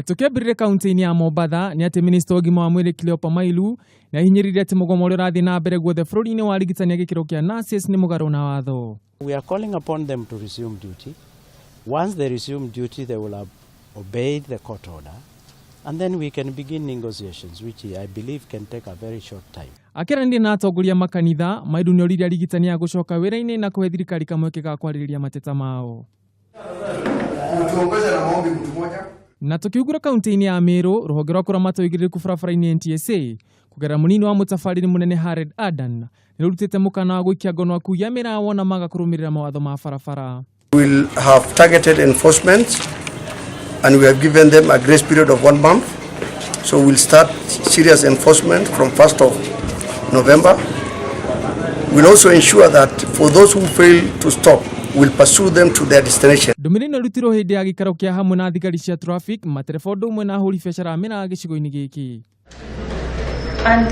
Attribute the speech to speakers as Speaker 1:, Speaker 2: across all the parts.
Speaker 1: Tukimurika kaunti ya Mombasa ni ati minister ogima wa mwiri Cleopa Mailu na hinyiriria ati mugomo uria urathii na mbere guothe bururi-ini wa rigitania gikiro kia nurses ni mugaru na watho.
Speaker 2: We are calling upon them to resume duty. Once they resume duty, they will have obeyed the court order, and then we can begin negotiations, which I believe can take a very short time.
Speaker 1: Akirandi na atongoria makanitha Mailu ni oriria rigitania gucoka wira-ini na kuhe thirikari kamweke ga kwaririria mateta mao.
Speaker 3: Tuongoze na maombi mtu mmoja.
Speaker 1: Na tukiugura kaunti ya Meru ruhonge rwa kuramata wigiriku barabara-ini NTSA kugera munini wa mutafariri munene Hared Adan nirutite mukana wa gwikia ngono wa kuya mira wona maga kurumirira mawatho ma barabara.
Speaker 3: We will have targeted enforcement and we have given them a grace period of 1 month. So we'll start serious enforcement from 1st of November. We'll also ensure that for those who fail to stop, we'll pursue them to their destination.
Speaker 1: Dominino rutiro hindi ya gikaro kia hamwe na thigari cia traffic materefondo umwe na huri biacara mena gicigo-ini giki.
Speaker 4: And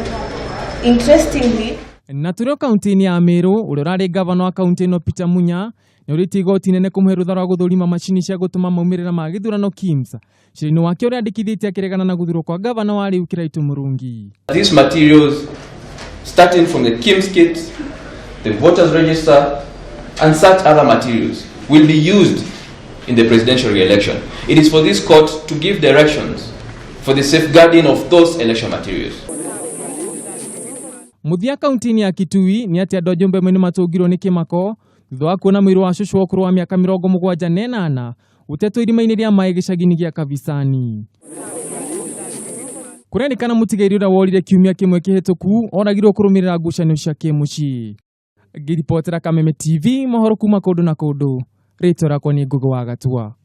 Speaker 4: interestingly,
Speaker 1: na turio kaunti ya Meru uria urari governor wa kaunti ino Peter Munya ni uriti igoti nene kumuhe rutha rwa guthurima macini cia gutuma maumirira ma githurano KIMS cirini wake uria andikithitie akiregana na guthurwo kwa governor wa riu Tukimurika.
Speaker 5: These materials, starting from the KIMS kit, the voters register and such other materials, will be used in the presidential re-election. It is for this court to give directions for the safeguarding of those election materials.
Speaker 1: Muthia kaunti ya Kitui ni ati andu ajumbe mwe ni matungirwo ni kimako thutha wa kuona mwiri wa cucu wa ukuru wa miaka 78 utetwo irima-ini ria mai gicagi-ini gia Kabisani. Kurendekana mutigairi uria worire kiumia kimwe kihituku oragirwo kurumirira ngucanio cia kimucii. Ngiripotera Kameme TV, Mohoro kuuma kundu na kundu. Ritwa rakwa ni Ngugi wa Gatua.